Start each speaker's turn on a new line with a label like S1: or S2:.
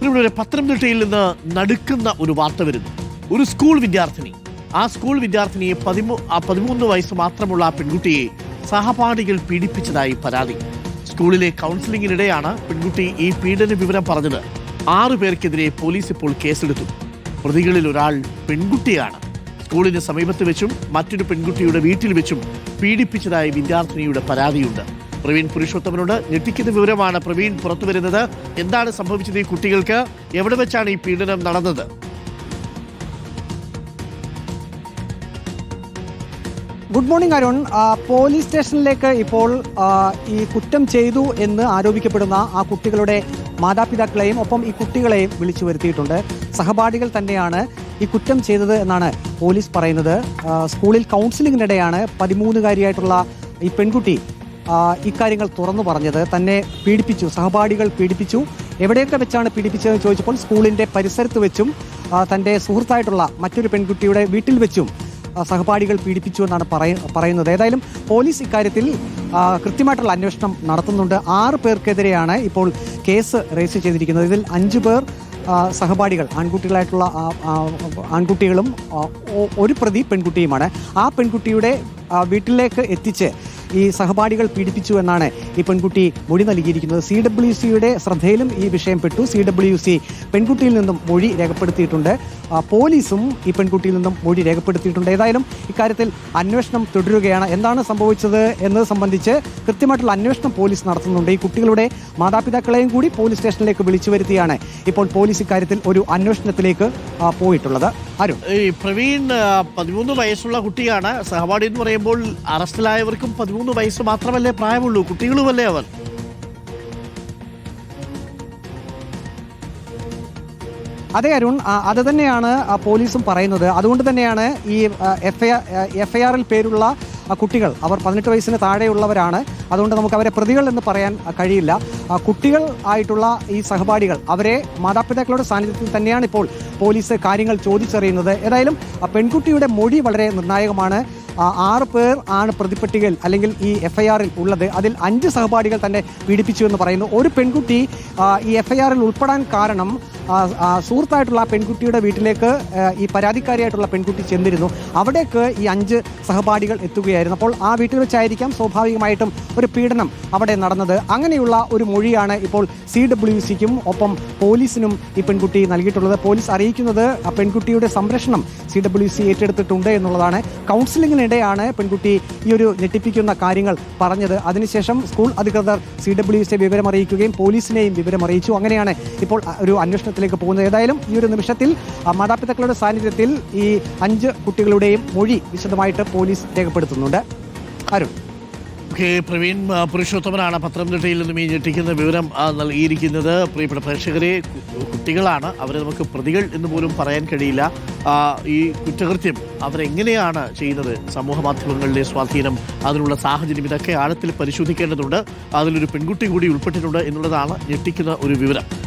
S1: ഇവിടെ പത്തനംതിട്ടയിൽ നിന്ന് നടുക്കുന്ന ഒരു വാർത്ത വരുന്നു. ഒരു സ്കൂൾ വിദ്യാർത്ഥിനി, ആ സ്കൂൾ വിദ്യാർത്ഥിനിയെ 13 വയസ്സ് മാത്രമുള്ള ആ പെൺകുട്ടിയെ സഹപാഠികൾ പീഡിപ്പിച്ചതായി പരാതി. സ്കൂളിലെ കൗൺസിലിംഗിനിടെയാണ് പെൺകുട്ടി ഈ പീഡന വിവരം പറഞ്ഞത്. 6 പേർക്കെതിരെ പോലീസ് ഇപ്പോൾ കേസെടുത്തു. പ്രതികളിൽ ഒരാൾ പെൺകുട്ടിയാണ്. സ്കൂളിന് സമീപത്ത് വെച്ചും മറ്റൊരു പെൺകുട്ടിയുടെ വീട്ടിൽ വെച്ചും പീഡിപ്പിച്ചതായി വിദ്യാർത്ഥിനിയുടെ പരാതിയുണ്ട്. പ്രവീൺ പുരുഷോത്തമനോട് ഞെട്ടിക്കുന്ന വിവരമാണ് പ്രവീൺ പുറത്തുവരുന്നത്. എന്താണ് സംഭവിച്ചത്? ഈ കുട്ടികൾക്ക് എവിടെ വെച്ചാണ് ഈ പീഡനം നടന്നത്?
S2: Good morning Arun. പോലീസ് സ്റ്റേഷനിലേക്ക് ഇപ്പോൾ ഈ കുറ്റം ചെയ്തു എന്ന് ആരോപിക്കപ്പെടുന്ന ആ കുട്ടികളുടെ മാതാപിതാക്കളെയും ഒപ്പം ഈ കുട്ടികളെയും വിളിച്ചു വരുത്തിയിട്ടുണ്ട്. സഹപാഠികൾ തന്നെയാണ് ഈ കുറ്റം ചെയ്തത് എന്നാണ് പോലീസ് പറയുന്നത്. സ്കൂളിൽ കൗൺസിലിംഗിനിടെയാണ് 13-കാരിയായിട്ടുള്ള ഈ പെൺകുട്ടി ഇക്കാര്യങ്ങൾ തുറന്നു പറഞ്ഞത്. തന്നെ പീഡിപ്പിച്ചു, സഹപാഠികൾ പീഡിപ്പിച്ചു. എവിടെയൊക്കെ വെച്ചാണ് പീഡിപ്പിച്ചതെന്ന് ചോദിച്ചപ്പോൾ സ്കൂളിൻ്റെ പരിസരത്ത് വെച്ചും തൻ്റെ സുഹൃത്തായിട്ടുള്ള മറ്റൊരു പെൺകുട്ടിയുടെ വീട്ടിൽ വെച്ചും സഹപാഠികൾ പീഡിപ്പിച്ചു എന്നാണ് പറയുന്നത്. ഏതായാലും പോലീസ് ഇക്കാര്യത്തിൽ കൃത്യമായിട്ടുള്ള അന്വേഷണം നടത്തുന്നുണ്ട്. 6 പേർക്കെതിരെയാണ് ഇപ്പോൾ കേസ് രജിസ്റ്റർ ചെയ്തിരിക്കുന്നത്. ഇതിൽ 5 പേർ സഹപാഠികൾ, ആൺകുട്ടികളായിട്ടുള്ള ആൺകുട്ടികളും ഒരു പ്രതി പെൺകുട്ടിയുമാണ്. ആ പെൺകുട്ടിയുടെ വീട്ടിലേക്ക് എത്തിച്ച് ഈ സഹപാഠികൾ പീഡിപ്പിച്ചു എന്നാണ് ഈ പെൺകുട്ടി മൊഴി നൽകിയിരിക്കുന്നത്. CWCയുടെ ശ്രദ്ധയിലും ഈ വിഷയം പെട്ടു. CWC പെൺകുട്ടിയിൽ നിന്നും മൊഴി രേഖപ്പെടുത്തിയിട്ടുണ്ട്. പോലീസും ഈ പെൺകുട്ടിയിൽ നിന്നും മൊഴി രേഖപ്പെടുത്തിയിട്ടുണ്ട്. ഏതായാലും ഇക്കാര്യത്തിൽ അന്വേഷണം തുടരുകയാണ്. എന്താണ് സംഭവിച്ചത് എന്നത് സംബന്ധിച്ച് കൃത്യമായിട്ടുള്ള അന്വേഷണം പോലീസ് നടത്തുന്നുണ്ട്. ഈ കുട്ടികളുടെ മാതാപിതാക്കളെയും കൂടി പോലീസ് സ്റ്റേഷനിലേക്ക് വിളിച്ചു വരുത്തിയാണ് ഇപ്പോൾ പോലീസ് ഇക്കാര്യത്തിൽ ഒരു അന്വേഷണത്തിലേക്ക് പോയിട്ടുള്ളത്. അരുൺ,
S1: ഈ പ്രവീൺ 13 വയസ്സുള്ള കുട്ടിയാണ്. സഹപാഠി എന്ന് പറയുമ്പോൾ അറസ്റ്റിലായവർക്കും 13 വയസ്സ് മാത്രമല്ലേ പ്രായമുള്ളൂ? കുട്ടികളുമല്ലേ അവർ?
S2: അതെ അരുൺ, അത് തന്നെയാണ് പോലീസും പറയുന്നത്. അതുകൊണ്ട് തന്നെയാണ് ഈ FIR-ൽ പേരുള്ള കുട്ടികൾ, അവർ 18 വയസ്സിന് താഴെയുള്ളവരാണ്. അതുകൊണ്ട് നമുക്ക് അവരെ പ്രതികൾ എന്ന് പറയാൻ കഴിയില്ല. കുട്ടികൾ ആയിട്ടുള്ള ഈ സഹപാഠികൾ, അവരെ മാതാപിതാക്കളുടെ സാന്നിധ്യത്തിൽ തന്നെയാണ് ഇപ്പോൾ പോലീസ് കാര്യങ്ങൾ ചോദിച്ചറിയുന്നത്. ഏതായാലും പെൺകുട്ടിയുടെ മൊഴി വളരെ നിർണായകമാണ്. 6 പേർ ആണ് പ്രതിപ്പട്ടികയിൽ അല്ലെങ്കിൽ ഈ FIR-ൽ ഉള്ളത്. അതിൽ 5 സഹപാഠികൾ തന്നെ പീഡിപ്പിച്ചു എന്ന് പറയുന്നു. ഒരു പെൺകുട്ടി ഈ FIR-ൽ ഉൾപ്പെടാൻ കാരണം സുഹൃത്തായിട്ടുള്ള ആ പെൺകുട്ടിയുടെ വീട്ടിലേക്ക് ഈ പരാതിക്കാരിയായിട്ടുള്ള പെൺകുട്ടി ചെന്നിരുന്നു. അവിടേക്ക് ഈ 5 സഹപാഠികൾ എത്തുകയായിരുന്നു. അപ്പോൾ ആ വീട്ടിൽ വെച്ചായിരിക്കാം സ്വാഭാവികമായിട്ടും ഒരു പീഡനം അവിടെ നടന്നത്. അങ്ങനെയുള്ള ഒരു മൊഴിയാണ് ഇപ്പോൾ CWCക്കും ഒപ്പം പോലീസിനും ഈ പെൺകുട്ടി നൽകിയിട്ടുള്ളത്. പോലീസ് അറിയിക്കുന്നത് ആ പെൺകുട്ടിയുടെ സംരക്ഷണം CWC ഏറ്റെടുത്തിട്ടുണ്ട് എന്നുള്ളതാണ്. കൗൺസിലിംഗിനിടെയാണ് പെൺകുട്ടി ഈ ഒരു ഞെട്ടിപ്പിക്കുന്ന കാര്യങ്ങൾ പറഞ്ഞത്. അതിനുശേഷം സ്കൂൾ അധികൃതർ CWCയെ വിവരമറിയിക്കുകയും പോലീസിനെയും വിവരമറിയിച്ചു. അങ്ങനെയാണ് ഇപ്പോൾ ഒരു അന്വേഷണത്തിലേക്ക് പോകുന്നത്. ഏതായാലും ഈ ഒരു നിമിഷത്തിൽ മാതാപിതാക്കളുടെ സാന്നിധ്യത്തിൽ ഈ 5 കുട്ടികളുടെയും മൊഴി വിശദമായിട്ട് പോലീസ് രേഖപ്പെടുത്തുന്നുണ്ട്. അരുൺ,
S1: പ്രവീൺ പുരുഷോത്തമനാണ് പത്തനംതിട്ടയിൽ നിന്നും ഈ ഞെട്ടിക്കുന്ന വിവരം നൽകിയിരിക്കുന്നത്. പ്രിയപ്പെട്ട പ്രേക്ഷകരെ, കുട്ടികളാണ്, അവരെ നമുക്ക് പ്രതികൾ എന്ന് പോലും പറയാൻ കഴിയില്ല. ഈ കുറ്റകൃത്യം അവരെങ്ങനെയാണ് ചെയ്യുന്നത്, സമൂഹ മാധ്യമങ്ങളിലെ സ്വാധീനം, അതിനുള്ള സാഹചര്യം, ഇതൊക്കെ ആഴത്തിൽ പരിശോധിക്കേണ്ടതുണ്ട്. അതിലൊരു പെൺകുട്ടി കൂടി ഉൾപ്പെട്ടിട്ടുണ്ട് എന്നുള്ളതാണ് ഞെട്ടിക്കുന്ന ഒരു വിവരം.